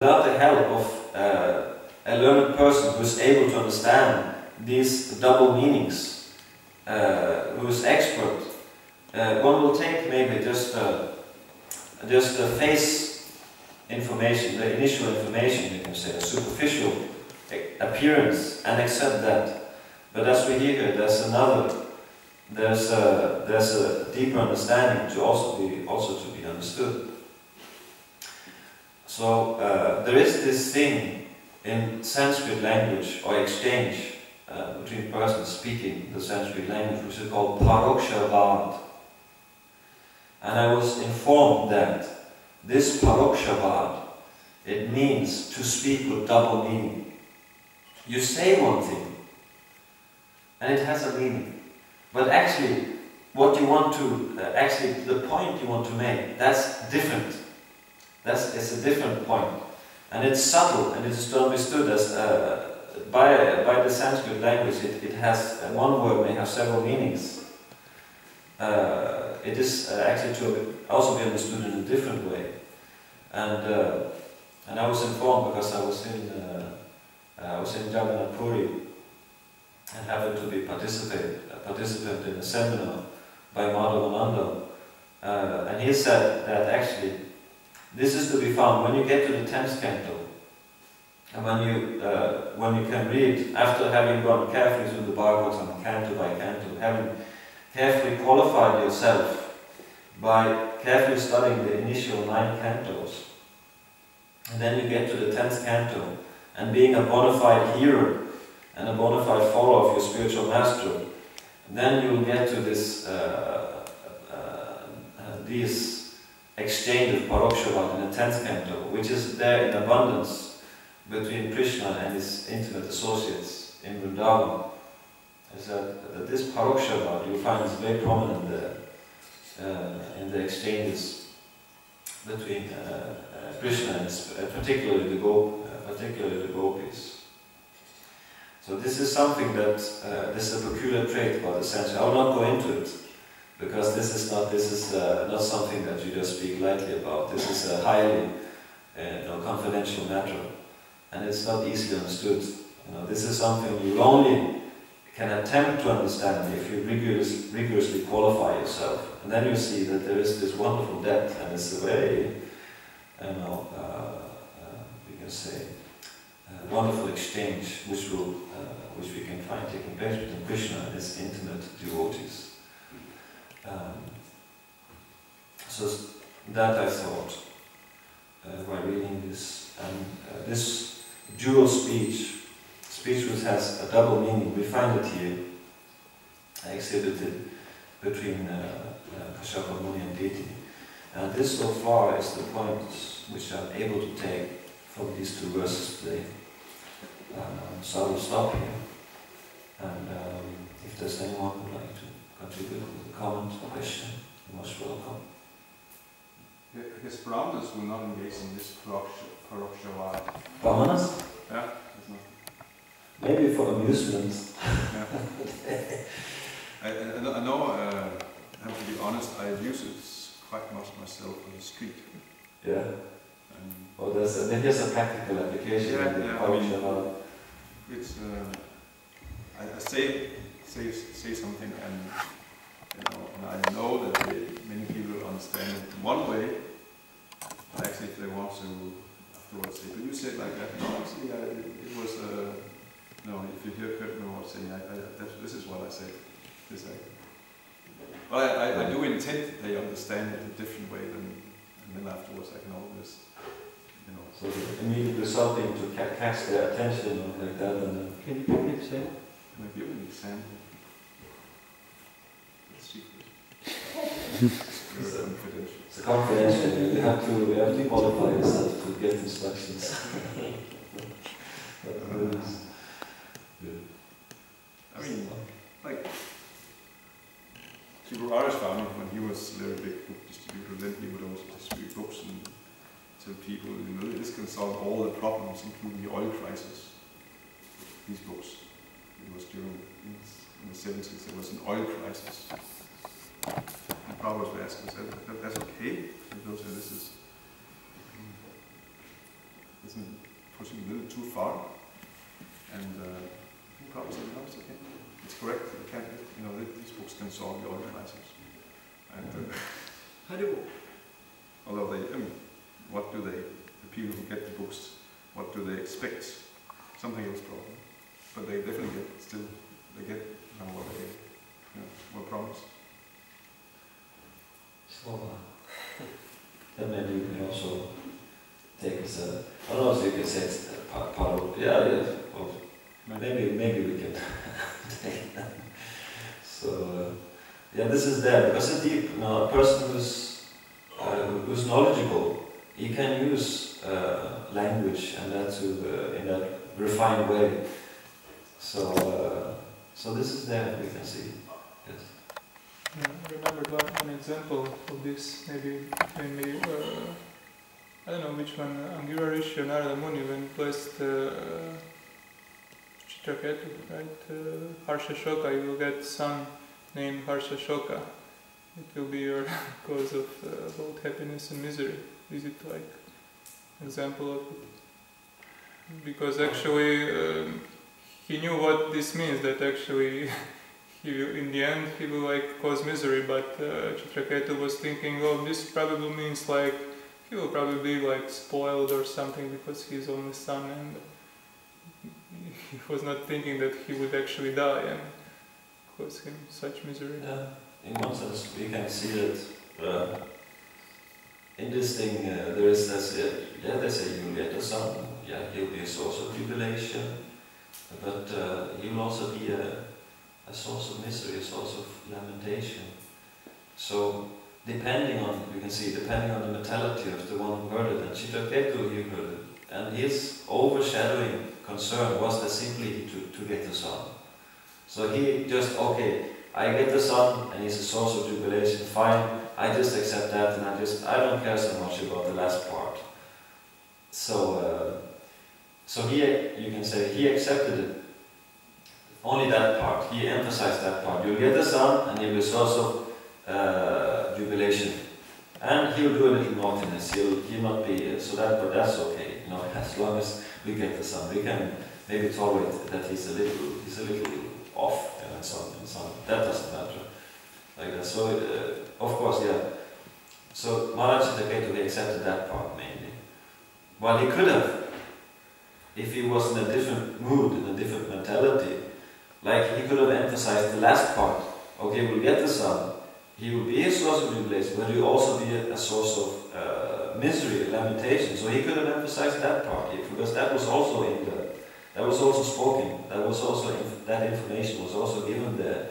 without the help of a learned person who is able to understand these double meanings, who is expert, one will take maybe just the face information, the initial information, you can say, a superficial appearance, and accept that. But as we hear here, there's a deeper understanding to also be understood. So there is this thing in Sanskrit language, or exchange between persons speaking the Sanskrit language, which is called paroksha. And I was informed that this paroksha, it means to speak with double meaning. You say one thing, and it has a meaning. But actually, what you want to, the point you want to make, that's different. It's a different point. And it's subtle, and it is understood as, by the Sanskrit language, it has, one word may have several meanings. It is actually to also be understood in a different way. And I was informed because I was in Jagannath Puri and happened to be a participant in a seminar by Madhavananda. And he said that actually this is to be found when you get to the 10th canto, and when you can read, after having gone carefully through the Bhagavatam canto by canto, having carefully qualified yourself by carefully studying the initial 9 cantos, and then you get to the 10th canto, and being a bona fide hearer and a bona fide follower of your spiritual master, then you will get to this these exchange of paroksha in the 10th canto, which is there in abundance between Krishna and his intimate associates in Vrindavan. Is that this paroksha you find is very prominent there in the exchanges between Krishna and particularly the gopis. So this is something that this is a peculiar trait about the Sanskrit. I will not go into it because this is not something that you just speak lightly about. This is a highly confidential matter, and it's not easily understood. This is something you only can attempt to understand if you rigorously qualify yourself, and then you see that there is this wonderful depth, and it's a very, we can say, wonderful exchange which we can find taking place between Krishna and his intimate devotees. So that I thought by reading this, and this dual speech which has a double meaning, we find it here exhibited between Kashyapa Muni and Diti. And this so far is the point which I'm able to take from these 2 verses today. So I will stop here. And if there's anyone who would like to contribute with a comment or question, you're most welcome. I guess Brahmanas will not engage in this paroksha. Brahmanas? Yeah. Maybe for amusement. Yeah. I know, I have to be honest, I use it quite much myself on the street. Yeah. Here's a practical application. Yeah. It's I say something, and I know that many people understand it one way. But actually, if they want to afterwards say, "But you said like that." No, actually, it was. No, if you heard me what saying, this is what I said. But I do intend that they understand it a different way, and then afterwards I can always, So immediately something to catch their attention or like that. And can you give me an example? Can I give an example? It's secret. It's confidential. It's confidential. You have to qualify yourself to get instructions. I mean, like Tribhuvar's family, when he was a very big book distributor, then he would also distribute books and tell people, this can solve all the problems, including the oil crisis. These books. It was during, in the 70s, there was an oil crisis. And Prabhupada was asking, that's okay? And those say, this is... isn't pushing a little too far. And he probably said, no, it's okay. It's correct. It can't, these books can solve your crisis. And although what do they, the people who get the books, what do they expect? Something else probably. But they definitely get what they were promised. So then maybe you can also take as a, I don't know if you can say it's part of, well, maybe we can take that. So this is there because a deep, a person who's knowledgeable, he can use language and that in that refined way. So this is there, we can see. Yes. I remembered one example of this, maybe I don't know which one, Angira Rishi or Narada Muni, when he blessed Chitraketu, right? Harsha Shoka, you will get son named Harsha Shoka. It will be your cause of both happiness and misery. Is it like example of it? Because actually he knew what this means, that actually in the end he will like cause misery, but Chitraketu was thinking, well, this probably means like he will probably be like spoiled or something because he's only son, and he was not thinking that he would actually die and cause him such misery. Yeah, in one sense we can see that in this thing there is this, they say you'll get a son, he'll be a source of jubilation, but he will also be a source of misery, a source of lamentation. So depending on the mentality of the one who heard it, and Chitraketu, he heard it, and his overshadowing concern was that simply to get the son. So he just, okay, I get the son and he's a source of jubilation, fine, I just accept that, and I don't care so much about the last part. So he, you can say, he accepted it. Only that part, he emphasized that part. You'll get the son and he'll be a source of jubilation. And he'll do a little naughtiness, he'll not be, but that's okay, as long as we get the son. We can maybe tolerate that he's a little off, and some, that doesn't matter. Like that. So, of course, So Maharaj Chitraketu accepted that part mainly. While he could have, if he was in a different mood, in a different mentality, like he could have emphasized the last part. Okay, we'll get the son, he will be a source of jubilation, but he will also be a source of misery, lamentation. So he could have emphasized that part, because that was also that was also spoken. That information was also given there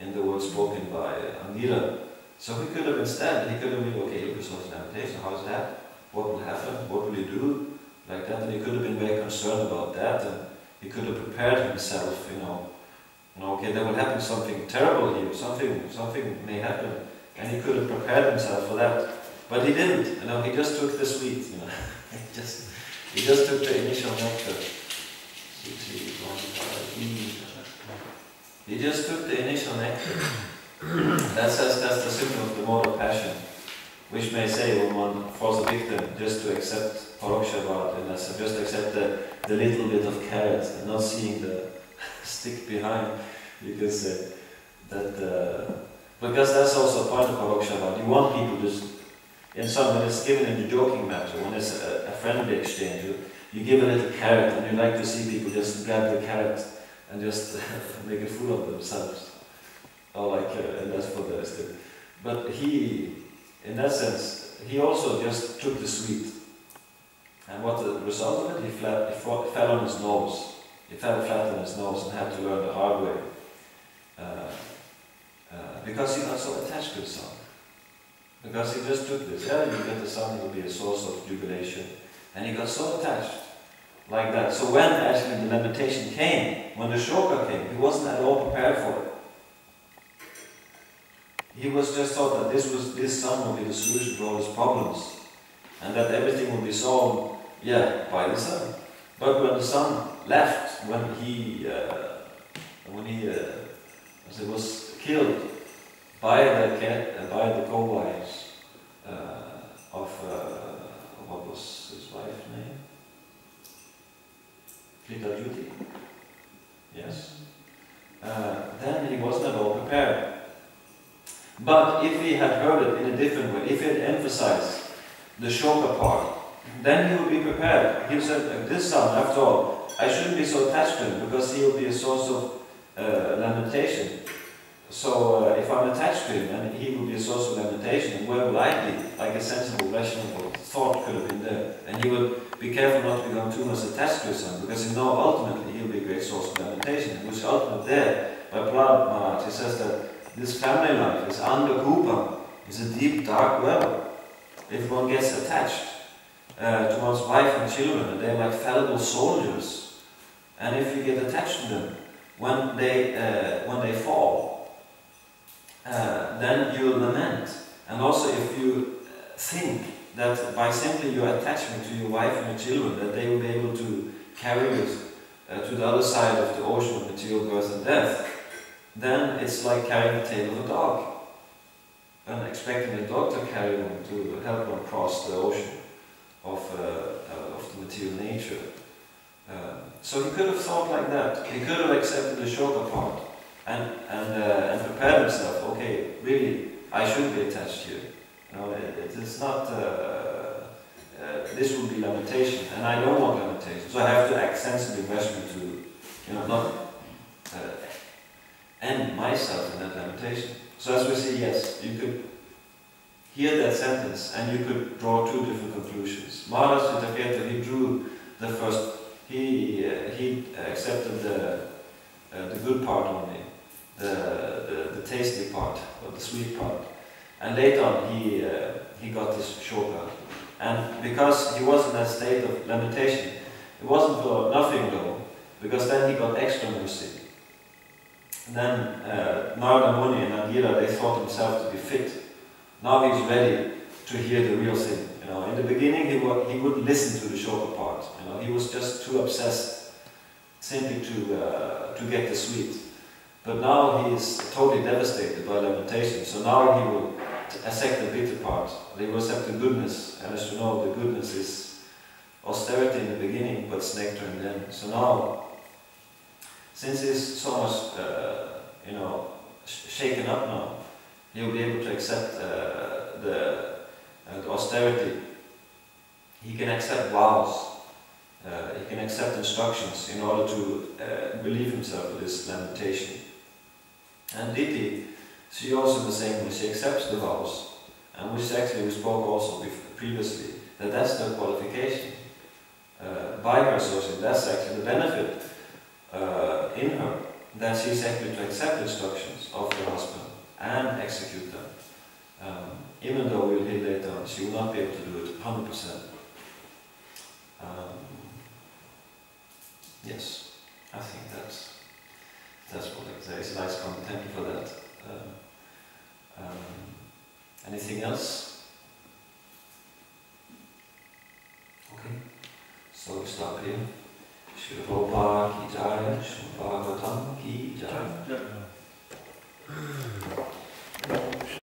in the words spoken by Angira. So he could have instead, he could have been, okay, he'll be a source of lamentation. How's that? What will happen? What will he do? Like that, and he could have been very concerned about that, and he could have prepared himself, okay, there will happen something terrible here, something may happen, and he could have prepared himself for that, but he didn't, he just took the sweet, he just took the initial nectar. He just took the initial nectar. That's the symbol of the mode of passion, which may say when one falls a victim just to accept Parokshabad, and just accept the little bit of carrot and not seeing the stick behind. You can say that, because that's also a point of Parokshabad. You want people to, when it's given in a joking matter, when it's a friendly exchange, you give a little carrot and you like to see people just grab the carrot and just make a fool of themselves. Or and that's for the stick. But he, in that sense, he also just took the sweet. And what the result of it, he fell on his nose. He fell flat on his nose and had to learn the hard way. Because he got so attached to his son. Because he just took this, you get the son, he will be a source of jubilation. And he got so attached, like that. So when actually the lamentation came, when the shoka came, he wasn't at all prepared for it. He was just thought that this son would be the solution to all his problems. And that everything would be solved, by the son. But when the son left, when he was killed by the co-wives of what was his wife's name? Pita duty. Yes. Then he wasn't at all prepared. But if he had heard it in a different way, if he had emphasized the shoka part, then he would be prepared. He said, this son, after all, I shouldn't be so attached to him because he will be a source of lamentation. So if I'm attached to him and he will be a source of lamentation, where will I be? Like a sensible, rational thought could have been there. And he would be careful not to become too much attached to his son, because he knows ultimately he'll be a great source of lamentation. Which ultimately there, by Prahlad Maharaj, he says that this family life, this andhakupa, is a deep, dark well. If one gets attached to one's wife and children, and they're like fallible soldiers, and if you get attached to them, when they fall, then you will lament. And also if you think that by simply your attachment to your wife and your children, that they will be able to carry you to the other side of the ocean of material birth and death, then it's like carrying the tail of a dog. And expecting a dog to carry one, to help one cross the ocean of the material nature. So he could have thought like that. He could have accepted the shoka part and prepared himself. Okay, really, I should be attached here. You know, it is not. This would be lamentation, and I don't want lamentation. So I have to act sensibly, rationally to, you know, not end myself in that lamentation. So as we see, yes, you could hear that sentence and you could draw two different conclusions. Maharaj Chitaketa, he drew the first. He accepted the good part only, the tasty part, or the sweet part, and later on he got this shoka, and because he was in that state of lamentation, it wasn't for nothing though, because then he got extra mercy. And then Narada Muni and Angira, they thought himself to be fit. Now he's ready to hear the real thing. You know, in the beginning he wouldn't listen to the shoka part. You know, he was just too obsessed simply to get the sweet. But now he is totally devastated by lamentation. So now he will accept the bitter part. He will accept the goodness. And as you know, the goodness is austerity in the beginning, but it's nectar in the end. So now, since he's so much, you know, shaken up now, he'll be able to accept the austerity. He can accept vows. He can accept instructions in order to relieve himself of this lamentation. And Diti, she also in the same way, she accepts the vows, and which actually we spoke also previously, that's the qualification. By her association, that's actually the benefit in her, that she's actually to accept instructions of her husband and execute them. Even though we'll hear later on, she will not be able to do it 100%. Yes, I think that's what there is a nice comment. Thank you for that. Anything else? Okay, so we stop here. Shri Prabhupada ki jai, Shri Bhagavatam ki jai.